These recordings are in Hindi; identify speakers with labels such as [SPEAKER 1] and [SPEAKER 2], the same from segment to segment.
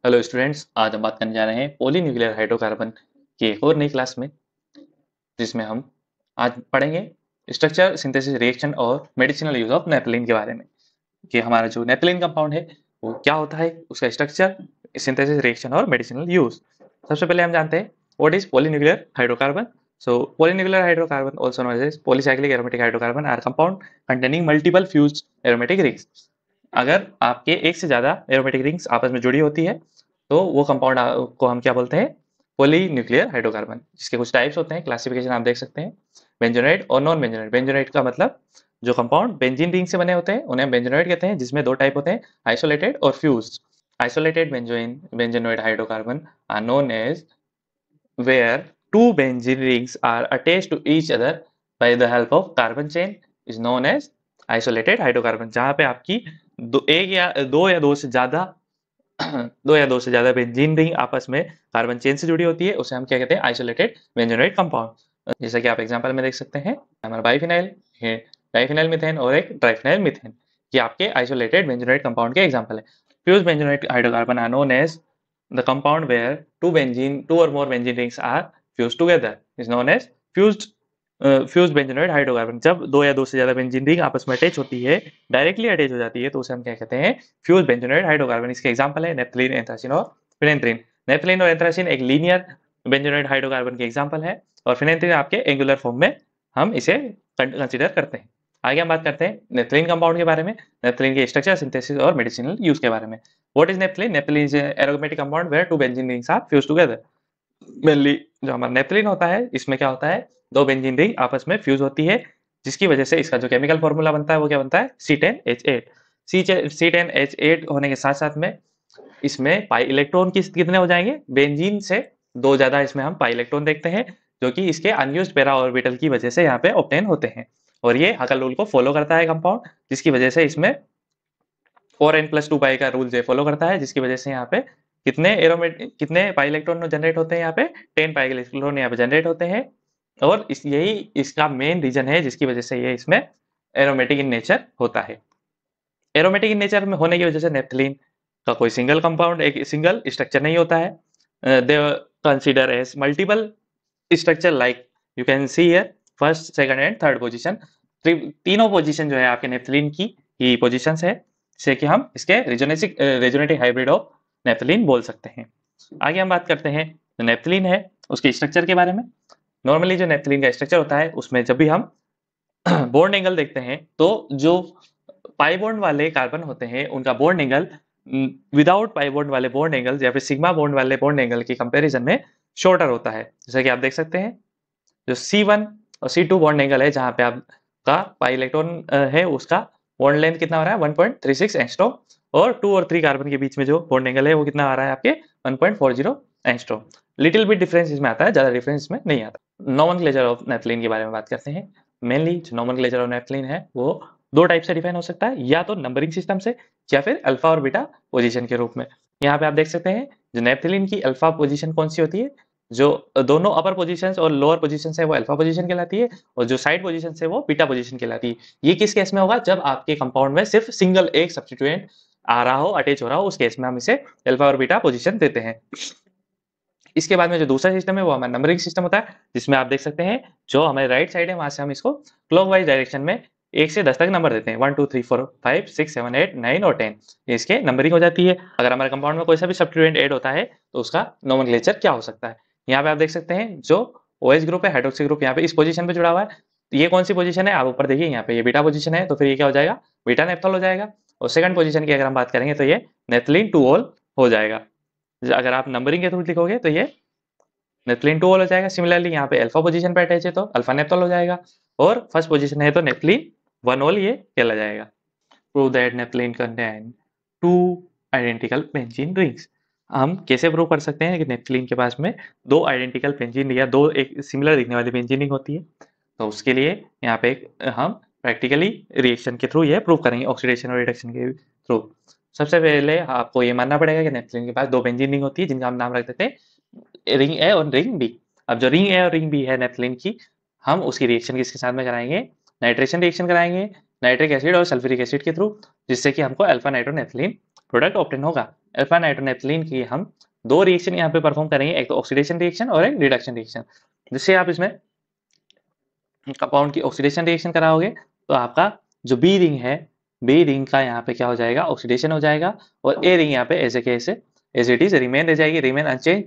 [SPEAKER 1] हेलो स्टूडेंट्स, आज हम बात करने जा रहे हैं पॉलीन्यूक्लियर हाइड्रोकार्बन की एक और नई क्लास में, जिसमें हम आज पढ़ेंगे स्ट्रक्चर, सिंथेसिस, रिएक्शन और मेडिसिनल यूज ऑफ नेपथलीन के बारे में। कि हमारा जो नेपथलीन कंपाउंड है वो क्या होता है, उसका स्ट्रक्चर, सिंथेसिस, रिएक्शन और मेडिसिनल यूज। सबसे पहले हम जानते हैं what is polynuclear hydrocarbon. So polynuclear hydrocarbon also known as polycyclic aromatic hydrocarbon are compound containing multiple fused aromatic rings. अगर आपके एक से ज्यादा एरोमेटिक रिंग्स आपस में जुड़ी होती है तो वो कंपाउंड को हम क्या बोलते हैं, पॉलीन्यूक्लियर हाइड्रोकार्बन। जिसके कुछ टाइप्स होते हैं, क्लासिफिकेशन आप देख सकते हैं, बेंजोनाइट और नॉन बेंजोनाइट। बेंजोनाइट का मतलब जो कंपाउंड बेंजीन रिंग से बने होते हैं उन्हें बेंजोनाइट कहते हैं, जिसमें दो टाइप होते हैं, आइसोलेटेड और fused. Isolated benzenoid hydrocarbon are known as where two benzene rings are attached to each other by the help of carbon chain is known as isolated hydrocarbon। जहां पे आपकी दो से ज्यादा दो या दो से ज्यादा बेंजीन रिंग आपस में कार्बन चेन से जुड़ी होती है, उसे हम क्या कहते हैं, आइसोलेटेड बेंजोनाइट कंपाउंड। जैसा कि आप एग्जांपल में देख सकते हैं, हमारा बाइफिनाइल है, डाइफिनाइल मीथेन और एक ट्राइफिनाइल मीथेन, ये आपके आइसोलेटेड बेंजोनाइट कंपाउंड के एग्जांपल है। Fused benzenoid hydrocarbon are known as the compound where two or more benzene rings are fused together is known as fused benzoate hydrocarbon. जब दो या दो से ज्यादा बेंजीन रिंग आपस में अटैच होती है, डायरेक्टली अटैच हो जाती है, तो उसे हम क्या कहते हैं, फ्यूज्ड बेंजोनाइट हाइड्रोकार्बन। इसके एग्जांपल है नेपथलीन, एंथ्रासीन और फिनेंथ्रीन। नेपथलीन और एंथ्रासीन एक लीनियर बेंजोनाइट हाइड्रोकार्बन के एग्जांपल है, और फिनेंथ्रीन आपके एंगुलर फॉर्म में हम इसे कंसीडर करते हैं। आगे हम बात करते हैं नेपथलीन कंपाउंड के बारे में, नेपथलीन के स्ट्रक्चर, सिंथेसिस और मेडिसिनल यूज के बारे में। What is naphthalene? Naphthalene is an aromatic compound where two benzene rings are fused together. Mainly जो हमारा नेपथलीन होता है, इसमें क्या होता है, दो बेंजीन रिंग आपस में फ्यूज होती है, जिसकी वजह से इसका जो केमिकल फॉर्मूला बनता है वो क्या बनता है, C10H8। C10H8 होने के साथ साथ में इसमें पाई इलेक्ट्रॉन कितने हो जाएंगे, बेंजीन से दो ज्यादा इसमें हम पाई इलेक्ट्रॉन देखते हैं, जो कि इसके अनयूज्ड पैरा ऑर्बिटल की वजह से यहाँ पे ऑब्टेन होते हैं। और ये हकल रूल को फॉलो करता है कंपाउंड, जिसकी वजह से इसमें 4n+2 पाई का रूल जो फॉलो करता है, जिसकी वजह से यहाँ पे कितने पाई इलेक्ट्रॉन जनरेट होते हैं, यहाँ पे 10 पाई इलेक्ट्रॉन यहाँ पे जनरेट होते हैं। और यही इसका मेन रीजन है जिसकी वजह से ये इसमें एरोमेटिक इन नेचर होता है। एरोमेटिक इन नेचर में होने की वजह से नेपथलीन का कोई सिंगल कंपाउंड, एक सिंगल स्ट्रक्चर नहीं होता है। They consider as multiple structure, like you can see here first, second and third position. तीनों पोजीशन जो है आपके नेपथलीन की ही पोजीशंस है, जिससे कि हम इसके रेजोनेटिक हाइब्रिड ऑफ नेपथलीन बोल सकते हैं। आगे हम बात करते हैं जो नेपथलीन है उसके स्ट्रक्चर के बारे में। नॉर्मली जो नेपथलीन का स्ट्रक्चर होता है उसमें जब भी हम बॉन्ड एंगल देखते हैं तो जो पाई बॉन्ड वाले कार्बन होते हैं उनका bond angle without pi bond वाले बॉन्ड एंगल या फिर सिग्मा बॉन्ड वाले बॉन्ड एंगल की कंपैरिजन में शॉर्टर होता है। जैसा कि आप देख सकते हैं, जो C1 और C2 बॉन्ड एंगल है, जहां पे आपका पाई इलेक्ट्रॉन है, उसका बॉन्ड लेंथ कितना हो रहा है, 1.36 एंगस्ट्रॉम, और 2 और 3 कार्बन के बीच में जो बॉन्ड एंगल है वो कितना आ रहा है आपके 1.40 एंगस्ट्रॉम। लिटिल बिट डिफरेंस इसमें आता है, ज्यादा डिफरेंस इसमें नहीं आता। नोमेनक्लेचर ऑफ नेपथलीन के बारे में बात करते हैं। मेनली जो नोमेनक्लेचर ऑफ नेपथलीन है वो दो टाइप से डिफाइन हो सकता है, या तो नंबरिंग सिस्टम से या फिर अल्फा और बीटा पोजीशन के रूप में। यहाँ पे आप देख सकते हैं जो नेपथलीन की अल्फा पोजीशन कौन सी होती है, जो दोनों अपर पोजीशंस और लोअर पोजीशंस है वो अल्फा पोजीशन कहलाती है, और जो साइड पोजीशन है वो बीटा पोजीशन कहलाती है। ये किस केस में होगा, जब आपके कंपाउंड में सिर्फ सिंगल एक सब्स्टिट्यूएंट आ रहा हो, अटैच हो रहा हो, उस केस में हम इसे अल्फा और बीटा पोजीशन देते हैं। इसके बाद में जो दूसरा सिस्टम है वो हमारा नंबरिंग सिस्टम होता है, जिसमें आप देख सकते हैं जो हमारे राइट साइड है वहां से हम इसको क्लॉकवाइज डायरेक्शन में 1 से 10 तक नंबर देते हैं, 1 2 3 4 5 6 7 8 9 और 10, इसके नंबरिंग हो जाती है। अगर हमारे कंपाउंड में कोई सा भी सब्स्टिट्यूएंट ऐड होता है तो उसका नोमेनक्लेचर क्या हो सकता है। यहाँ पे आप देख सकते हैं जो OH ग्रुप है, हाइड्रोक्सी ग्रुप यहाँ पे इस पोजीशन पे जुड़ा हुआ है, ये कौन सी पोजीशन है, आप ऊपर देखिए यहाँ पे ये बीटा पोजीशन है, तो फिर ये क्या हो जाएगा, बीटा नेप्थॉल हो जाएगा। और सेकंड पोजीशन की अगर हम बात करेंगे तो ये नेपथलीन 2-ऑल हो जाएगा। अगर आप नंबरिंग के थ्रू लिखोगे तो ये नेपथलीन 2-ऑल हो जाएगा। सिमिलरली यहाँ पे अल्फा पोजीशन पे अटैच है तो अल्फा नेप्थॉल हो जाएगा, और फर्स्ट पोजीशन है तो नेपथलीन 1-ऑल ये कहला जाएगा। Prove that naphthalene contain 2 identical benzene rings. हम कैसे प्रूव कर सकते हैं कि नेपथलीन के पास में दो आइडेंटिकल बेंजीन या दो एक सिमिलर दिखने वाली बेंजीन रिंग होती है। तो उसके लिए यहाँ पे हम प्रैक्टिकली रिएक्शन के थ्रू ये प्रूव करेंगे, ऑक्सीडेशन और रिडक्शन के थ्रू। सबसे पहले आपको ये मानना पड़ेगा कि नेपथलीन के पास दो बेंजीन रिंग होती है, जिनका हम नाम रख देते हैं रिंग ए और रिंग बी। अब जो रिंग ए और रिंग बी है नेपथलीन की, हम उसकी रिएक्शन किसके साथ में कराएंगे, नाइट्रेशन रिएक्शन कराएंगे नाइट्रिक एसिड और सल्फ्यूरिक एसिड के थ्रू, जिससे कि हमको अल्फा नाइट्रोनेपथलीन प्रोडक्ट ऑब्टेन होगा। अल्फा नाइट्रोनेप्थलीन की हम 2 रिएक्शन यहाँ पे परफॉर्म करेंगे, एक तो ऑक्सीडेशन रिएक्शन और एक रिडक्शन रिएक्शन। जिससे आप इसमें कंपाउंड की ऑक्सीडेशन रिएक्शन कराओगे तो आपका जो बी रिंग है, बी रिंग का यहाँ पे क्या हो जाएगा, ऑक्सीडेशन हो जाएगा, और ए रिंग यहाँ पे ऐसे के ऐसे एज इट इज रिमेन रह जाएगी, रिमेन अनचेंज।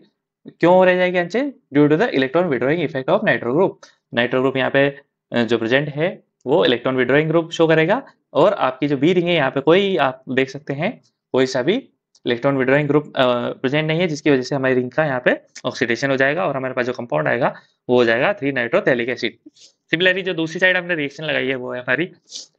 [SPEAKER 1] क्यों रह जाएगी unchange? Due to the electron withdrawing effect of nitro group. Nitro group यहाँ पे जो प्रेजेंट है वो इलेक्ट्रॉन विड्रॉइंग ग्रुप शो करेगा, और आपकी जो बी रिंग है यहाँ पे कोई आप देख सकते हैं कोई सा भी इलेक्ट्रॉन विड्रॉइंग ग्रुप प्रेजेंट नहीं है, जिसकी वजह से हमारी रिंग का यहाँ पे ऑक्सीडेशन हो जाएगा और हमारे पास जो कंपाउंड आएगा वो हो जाएगा 3 नाइट्रोथैलिक एसिड। सिमिलरली जो दूसरी साइड हमने रिएक्शन लगाई है वो है हमारी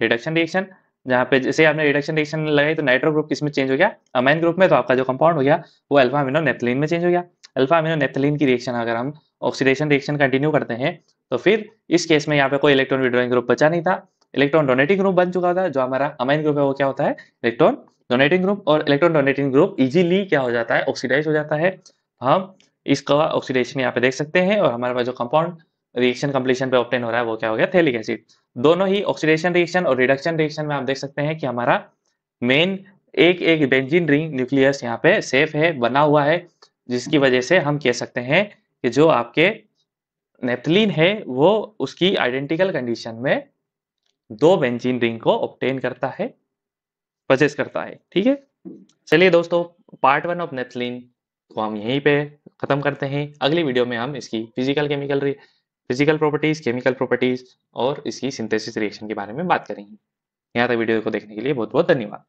[SPEAKER 1] रिडक्शन रिएक्शन, जहाँ पे जैसे आपने रिडक्शन रिएक्शन लगाई तो नाइट्रो ग्रुप किसमें चेंज हो गया, अमाइन ग्रुप में, तो आपका जो कंपाउंड हो गया वो अल्फा अमीनो नेप्थलीन में चेंज हो गया। अल्फा अमीनो नेप्थलीन की रिएक्शन अगर हम ऑक्सीडेशन रिएक्शन कंटिन्यू करते हैं तो फिर इस केस में यहाँ पे कोई इलेक्ट्रॉन विड्रॉइंग ग्रुप बचा नहीं था, इलेक्ट्रॉन डोनेटिंग ग्रुप बन चुका था। जो हमारा अमाइन ग्रुप है वो क्या होता है, इलेक्ट्रॉन डोनेटिंग ग्रुप, और इलेक्ट्रॉन डोनेटिंग ग्रुप इजीली क्या हो जाता है, ऑक्सीडाइज हो जाता है। हम इसका ऑक्सीडेशन यहाँ पे देख सकते हैं, और हमारे पास जो कंपाउंड रिएक्शन कंप्लीशन पे ऑब्टेन हो रहा है वो क्या हो गया, थैलिक एसिड। दोनों ही ऑक्सीडेशन रिएक्शन और रिडक्शन रिएक्शन में आप देख सकते हैं कि हमारा मेन एक एक बेंजीन रिंग न्यूक्लियस यहाँ पे सेफ है, बना हुआ है, जिसकी वजह से हम कह सकते हैं कि जो आपके नेप्थलीन है वो उसकी आइडेंटिकल कंडीशन में 2 बेंजीन रिंग को ऑब्टेन करता है, पजेस करता है। ठीक है, चलिए दोस्तों, पार्ट 1 ऑफ नेप्थलीन को हम यहीं पे खत्म करते हैं। अगली वीडियो में हम इसकी फिजिकल प्रॉपर्टीज, केमिकल प्रॉपर्टीज और इसकी सिंथेसिस रिएक्शन के बारे में बात करेंगे। यहाँ तक वीडियो को देखने के लिए बहुत बहुत धन्यवाद।